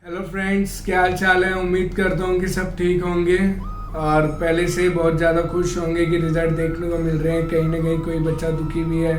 Hello friends, क्या हाल चाल है। उम्मीद करता हूँ कि सब ठीक होंगे और पहले से बहुत ज़्यादा खुश होंगे कि रिज़ल्ट देखने को मिल रहे हैं। कहीं ना कहीं कोई बच्चा दुखी भी है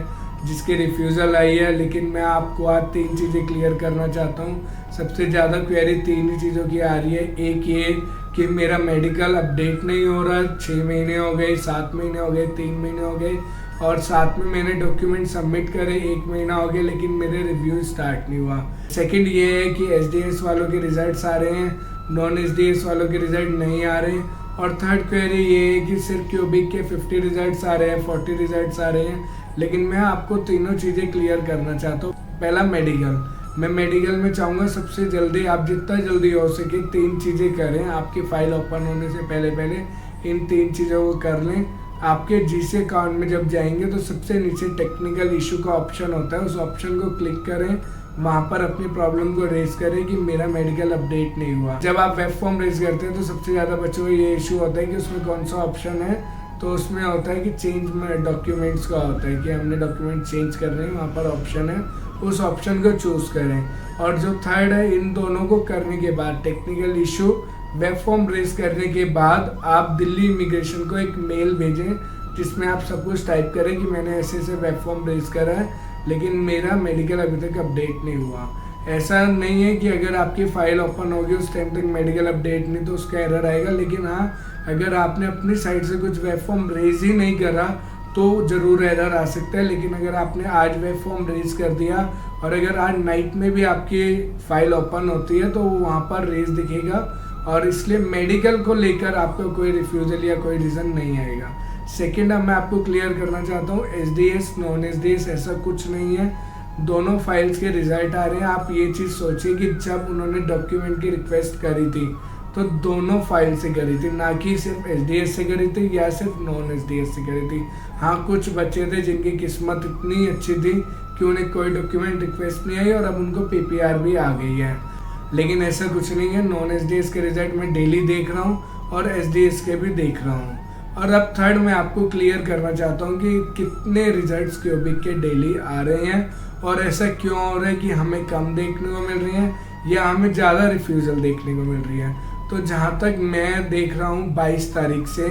जिसकी रिफ्यूज़ल आई है, लेकिन मैं आपको आज 3 चीज़ें क्लियर करना चाहता हूँ। सबसे ज़्यादा क्वेरी 3 ही चीज़ों की आ रही है। एक ये कि मेरा मेडिकल अपडेट नहीं हो रहा, 6 महीने हो गए, 7 महीने हो गए, 3 महीने हो गए और साथ में मैंने डॉक्यूमेंट सबमिट करे 1 महीना हो गया, लेकिन मेरे रिव्यू स्टार्ट नहीं हुआ। सेकंड ये है कि एसडीएस वालों के रिजल्ट्स आ रहे हैं, नॉन एसडीएस वालों के रिजल्ट नहीं आ रहे। और थर्ड क्वेरी ये है कि सिर्फ क्यूबिक के 50 रिजल्ट्स आ रहे हैं, 40 रिजल्ट्स आ रहे हैं, लेकिन मैं आपको तीनों चीज़ें क्लियर करना चाहता हूँ। पहला मेडिकल, मैं मेडिकल में चाहूँगा सबसे जल्दी आप जितना जल्दी हो सके 3 चीज़ें करें। आपकी फाइल ओपन होने से पहले इन 3 चीज़ों को कर लें। आपके जीसी अकाउंट में जब जाएंगे तो सबसे नीचे टेक्निकल इशू का ऑप्शन होता है, उस ऑप्शन को क्लिक करें, वहाँ पर अपनी प्रॉब्लम को रेज करें कि मेरा मेडिकल अपडेट नहीं हुआ। जब आप वेब फॉर्म रेज करते हैं तो सबसे ज़्यादा बच्चों को ये इशू होता है कि उसमें कौन सा ऑप्शन है, तो उसमें होता है कि चेंज डॉक्यूमेंट्स का होता है कि हमने डॉक्यूमेंट चेंज कर रहे हैं, वहाँ पर ऑप्शन है, उस ऑप्शन को चूज़ करें। और जो थर्ड है, इन दोनों को करने के बाद technical issue web form raise करने के बाद आप दिल्ली इमिग्रेशन को एक मेल भेजें जिसमें आप सब कुछ टाइप करें कि मैंने ऐसे ऐसे वेब फॉर्म रेज करा है, लेकिन मेरा मेडिकल अभी तक अपडेट नहीं हुआ। ऐसा नहीं है कि अगर आपकी फाइल ओपन होगी उस टाइम तक मेडिकल अपडेट नहीं तो उसका एरर आएगा, लेकिन हाँ, अगर आपने अपनी साइड से कुछ वेब फॉर्म रेज ही नहीं करा तो ज़रूर एरर आ सकता है। लेकिन अगर आपने आज वेब फॉर्म रेज कर दिया और अगर आज नाइट में भी आपकी फाइल ओपन होती है तो वहाँ पर रेज दिखेगा, और इसलिए मेडिकल को लेकर आपको कोई रिफ्यूज़ल या कोई रीज़न नहीं आएगा। सेकेंड, अब मैं आपको क्लियर करना चाहता हूँ, एसडीएस नॉन एसडीएस ऐसा कुछ नहीं है, दोनों फाइल्स के रिजल्ट आ रहे हैं। आप ये चीज़ सोचिए कि जब उन्होंने डॉक्यूमेंट की रिक्वेस्ट करी थी तो दोनों फाइल से करी थी, ना कि सिर्फ एसडीएस से करी थी या सिर्फ नॉन एसडीएस से करी थी। हाँ, कुछ बच्चे थे जिनकी किस्मत इतनी अच्छी थी कि उन्हें कोई डॉक्यूमेंट रिक्वेस्ट नहीं आई और अब उनको पीपीआर भी आ गई है, लेकिन ऐसा कुछ नहीं है। नॉन एसडीएस के रिजल्ट मैं डेली देख रहा हूँ और एसडीएस के भी देख रहा हूँ। और अब थर्ड, मैं आपको क्लियर करना चाहता हूँ कि कितने रिजल्ट्स क्यूबिक के डेली आ रहे हैं और ऐसा क्यों हो रहा है कि हमें कम देखने को मिल रही हैं या हमें ज़्यादा रिफ्यूज़ल देखने को मिल रही है। तो जहाँ तक मैं देख रहा हूँ 22 तारीख से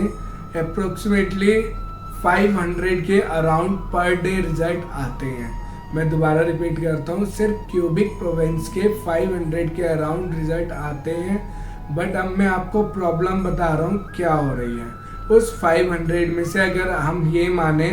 अप्रोक्सीमेटली 500 के अराउंड पर डे रिजल्ट आते हैं। मैं दोबारा रिपीट करता हूँ, सिर्फ क्यूबिक प्रोविंस के 500 के अराउंड रिजल्ट आते हैं। बट अब मैं आपको प्रॉब्लम बता रहा हूँ क्या हो रही है। उस 500 में से अगर हम ये माने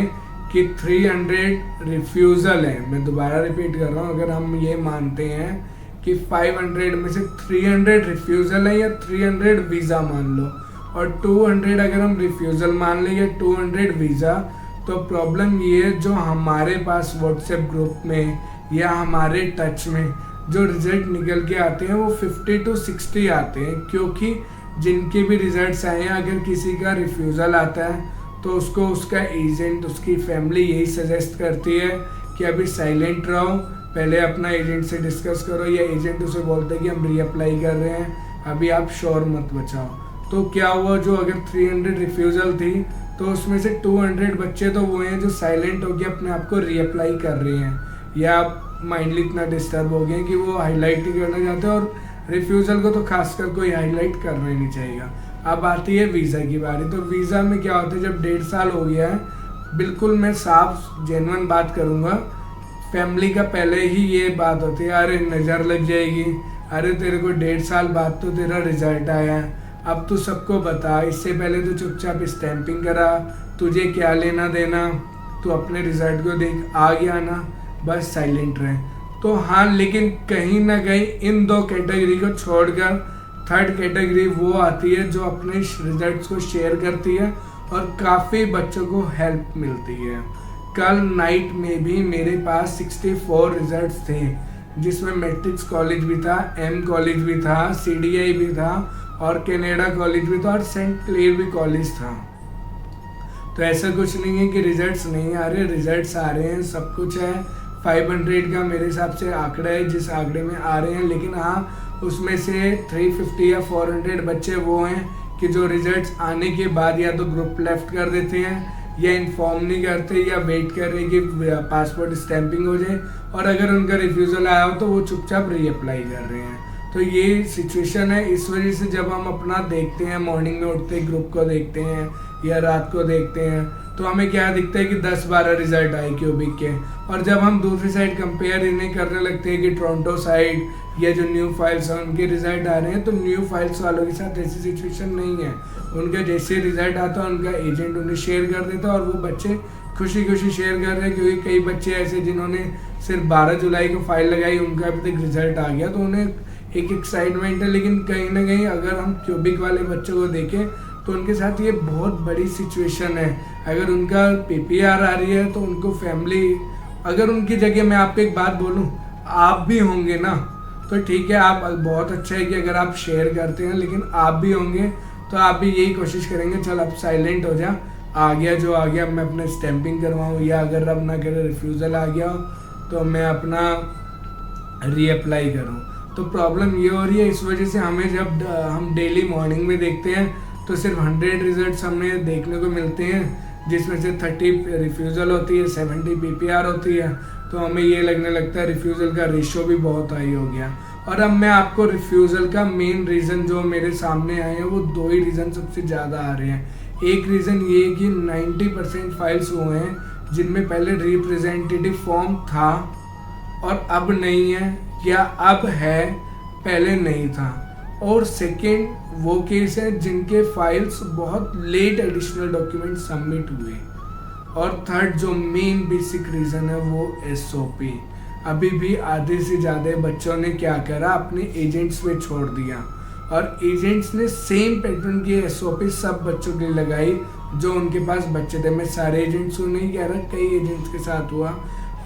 कि 300 रिफ्यूज़ल है, मैं दोबारा रिपीट कर रहा हूँ, अगर हम ये मानते हैं कि 500 में से 300 रिफ्यूज़ल है या 300 वीज़ा मान लो, और 200 अगर हम रिफ्यूज़ल मान लें या 200 वीज़ा, तो प्रॉब्लम ये है जो हमारे पास व्हाट्सएप ग्रुप में या हमारे टच में जो रिजल्ट निकल के आते हैं वो 50 to 60 आते हैं, क्योंकि जिनके भी रिजल्ट्स आए हैं अगर किसी का रिफ्यूज़ल आता है तो उसको उसका एजेंट, उसकी फैमिली यही सजेस्ट करती है कि अभी साइलेंट रहो, पहले अपना एजेंट से डिस्कस करो, या एजेंट उसे बोलते हैं कि हम रीअप्लाई कर रहे हैं, अभी आप शोर मत बचाओ। तो क्या हुआ, जो अगर 300 रिफ्यूज़ल थी तो उसमें से 200 बच्चे तो वो हैं जो साइलेंट होकर अपने आप को रीअप्लाई कर रहे हैं या माइंडली इतना डिस्टर्ब हो गए कि वो हाईलाइट ही करना चाहते हैं, और रिफ्यूज़ल को तो खासकर कोई हाईलाइट करना ही नहीं चाहिए। अब आती है वीज़ा की बारी। तो वीज़ा में क्या होता है, जब 1.5 साल हो गया है, बिल्कुल मैं साफ जेन्युइन बात करूँगा, फैमिली का पहले ही ये बात होती है, अरे नज़र लग जाएगी, अरे तेरे को 1.5 साल बाद तो तेरा रिजल्ट आया है, अब तू सबको बता, इससे पहले तो चुपचाप स्टैंपिंग करा, तुझे क्या लेना देना, तू अपने रिजल्ट को देख, आ गया ना, बस साइलेंट रहे। तो हाँ, लेकिन कहीं ना कहीं इन 2 कैटेगरी को छोड़कर थर्ड कैटेगरी वो आती है जो अपने रिजल्ट्स को शेयर करती है और काफ़ी बच्चों को हेल्प मिलती है। कल नाइट में भी मेरे पास 64 रिजल्ट्स थे, जिसमें मैट्रिक्स कॉलेज भी था, एम कॉलेज भी था, CDI भी था और कनाडा कॉलेज भी था और सेंट क्लेयर भी कॉलेज था। तो ऐसा कुछ नहीं है कि रिजल्ट्स नहीं आ रहे, रिजल्ट्स आ रहे हैं, सब कुछ है। 500 का मेरे हिसाब से आंकड़ा है जिस आंकड़े में आ रहे हैं, लेकिन हाँ, उसमें से 350 या 400 बच्चे वो हैं कि जो रिजल्ट्स आने के बाद या तो ग्रुप लेफ्ट कर देते हैं या इन्फॉर्म नहीं करते या वेट कर रहे कि पासपोर्ट स्टैंपिंग हो जाए, और अगर उनका रिफ्यूज़ल आया हो तो वो चुपचाप रीअप्लाई कर रहे हैं। तो ये सिचुएशन है। इस वजह से जब हम अपना देखते हैं, मॉर्निंग में उठते ग्रुप को देखते हैं या रात को देखते हैं, तो हमें क्या दिखता है कि 10-12 रिजल्ट आए क्यूबिक के। और जब हम दूसरी साइड कंपेयर इन्हें करने लगते हैं कि टोरंटो साइड या जो न्यू फाइल्स हैं उनके रिजल्ट आ रहे हैं, तो न्यू फाइल्स वालों के साथ ऐसी सिचुएशन नहीं है। उनका जैसे रिजल्ट आता है उनका एजेंट उन्हें शेयर कर देता है और वो बच्चे खुशी खुशी शेयर कर रहे हैं, क्योंकि कई बच्चे ऐसे जिन्होंने सिर्फ 12 जुलाई को फाइल लगाई उनका अभी तक रिजल्ट आ गया, तो उन्हें एक एक्साइटमेंट है। लेकिन कहीं ना कहीं अगर हम क्यूबिक वाले बच्चों को देखें तो उनके साथ ये बहुत बड़ी सिचुएशन है। अगर उनका पीपीआर आ रही है तो उनको फैमिली, अगर उनकी जगह मैं आपको एक बात बोलूं, आप भी होंगे ना, तो ठीक है, आप बहुत अच्छा है कि अगर आप शेयर करते हैं, लेकिन आप भी होंगे तो आप भी यही कोशिश करेंगे चल अब साइलेंट हो जा, आ गया जो आ गया, मैं अपना स्टैंपिंग करवाऊँ, या अगर रब ना करे रिफ्यूज़ल आ गया तो मैं अपना रीअप्लाई करूँ। तो प्रॉब्लम ये हो रही है। इस वजह से हमें जब हम डेली मॉर्निंग में देखते हैं तो सिर्फ 100 रिजल्ट्स हमें देखने को मिलते हैं, जिसमें से 30 रिफ्यूज़ल होती है, 70 पीपीआर होती है। तो हमें ये लगने लगता है रिफ्यूज़ल का रेशो भी बहुत हाई हो गया। और अब मैं आपको रिफ्यूज़ल का मेन रीज़न जो मेरे सामने आए हैं वो 2 ही रीज़न सबसे ज़्यादा आ रहे हैं। एक रीज़न ये कि 90% फाइल्स वो हैं जिनमें पहले रिप्रेजेंटेटिव फॉर्म था और अब नहीं है, या अब है पहले नहीं था। और सेकेंड वो केस है जिनके फाइल्स बहुत लेट एडिशनल डॉक्यूमेंट सबमिट हुए। और थर्ड जो मेन बेसिक रीज़न है वो एसओपी। अभी भी आधे से ज़्यादा बच्चों ने क्या करा, अपने एजेंट्स पे छोड़ दिया और एजेंट्स ने सेम पैटर्न की एसओपी सब बच्चों के लिए लगाई जो उनके पास बच्चे थे। मैं सारे एजेंट्स को नहीं कह रहा, कई एजेंट्स के साथ हुआ।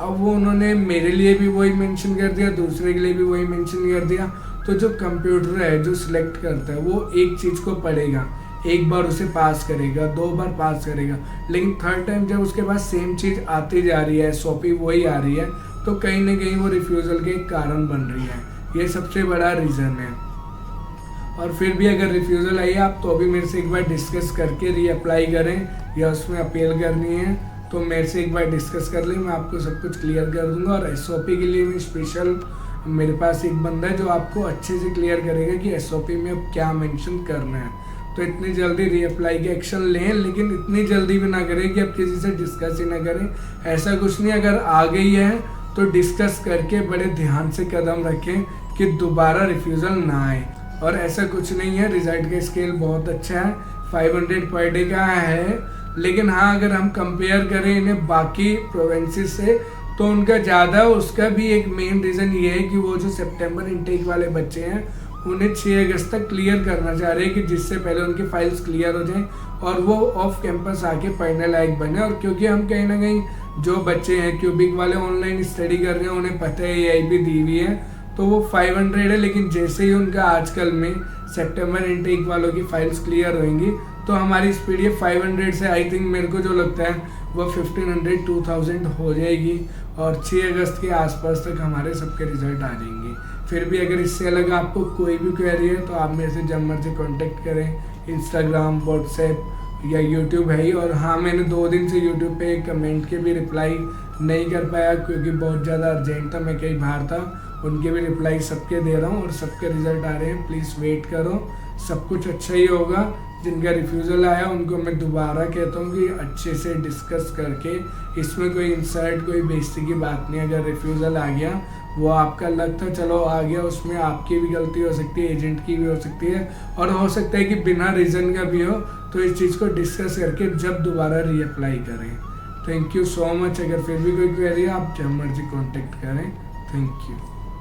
अब वो उन्होंने मेरे लिए भी वही मेंशन कर दिया, दूसरे के लिए भी वही मेंशन कर दिया। तो जो कंप्यूटर है जो सिलेक्ट करता है वो एक चीज़ को पढ़ेगा, एक बार उसे पास करेगा, 2 बार पास करेगा, लेकिन थर्ड टाइम जब उसके पास सेम चीज़ आती जा रही है, एसओपी वही आ रही है, तो कहीं ना कहीं वो रिफ्यूज़ल के एक कारण बन रही है। ये सबसे बड़ा रीज़न है। और फिर भी अगर रिफ्यूज़ल आई आप तो भी मेरे से एक बार डिस्कस करके रीअप्लाई करें, या उसमें अपील करनी है तो मेरे से एक बार डिस्कस कर लें, मैं आपको सब कुछ क्लियर कर दूंगा। और एसओपी के लिए मैं स्पेशल, मेरे पास एक बंदा है जो आपको अच्छे से क्लियर करेगा कि एसओपी में अब क्या मेंशन करना है। तो इतनी जल्दी रीअप्लाई के एक्शन लें, लेकिन इतनी जल्दी भी ना करें कि अब किसी से डिस्कस ही ना करें। ऐसा कुछ नहीं, अगर आ गई है तो डिस्कस करके बड़े ध्यान से कदम रखें कि दोबारा रिफ्यूज़ल ना आए। और ऐसा कुछ नहीं है, रिजल्ट का स्केल बहुत अच्छा है, 500 पर डे का है। लेकिन हाँ, अगर हम कंपेयर करें इन्हें बाकी प्रोविंसेस से तो उनका ज़्यादा, उसका भी एक मेन रीज़न ये है कि वो जो सितंबर इनटेक वाले बच्चे हैं उन्हें 6 अगस्त तक क्लियर करना चाह रहे हैं, कि जिससे पहले उनकी फाइल्स क्लियर हो जाएं और वो ऑफ कैंपस आके पढ़ने लायक बने। और क्योंकि हम कहीं ना कहीं जो बच्चे हैं क्यूबिक वाले ऑनलाइन स्टडी कर रहे हैं, उन्हें पता है AIP दी हुई है, तो वो 500 है। लेकिन जैसे ही उनका आजकल में सितंबर इनटेक वालों की फाइल्स क्लियर होंगी तो हमारी स्पीड ये 500 से आई थिंक मेरे को जो लगता है वो 1500-2000 हो जाएगी और 6 अगस्त के आसपास तक हमारे सबके रिजल्ट आ जाएंगे। फिर भी अगर इससे अलग आपको कोई भी क्वेरी है तो आप मेरे से जब मर्जी कॉन्टेक्ट करें, इंस्टाग्राम, व्हाट्सएप या यूट्यूब है ही। और हाँ, मैंने 2 दिन से यूट्यूब पे कमेंट के भी रिप्लाई नहीं कर पाया क्योंकि बहुत ज़्यादा अर्जेंट था, मैं कहीं बाहर था। उनके भी रिप्लाई सबके दे रहा हूँ और सबके रिजल्ट आ रहे हैं, प्लीज़ वेट करो, सब कुछ अच्छा ही होगा। जिनका रिफ्यूज़ल आया उनको मैं दोबारा कहता हूँ कि अच्छे से डिस्कस करके, इसमें कोई इंसल्ट, कोई बेइज्जती की बात नहीं। अगर रिफ्यूज़ल आ गया वो आपका लक था, चलो आ गया, उसमें आपकी भी गलती हो सकती है, एजेंट की भी हो सकती है, और हो सकता है कि बिना रीज़न का भी हो। तो इस चीज़ को डिस्कस करके जब दोबारा रीअप्लाई करें। Thank you so much. अगर फिर भी कोई क्वेरी है आप जब मर्जी कॉन्टेक्ट करें। Thank you.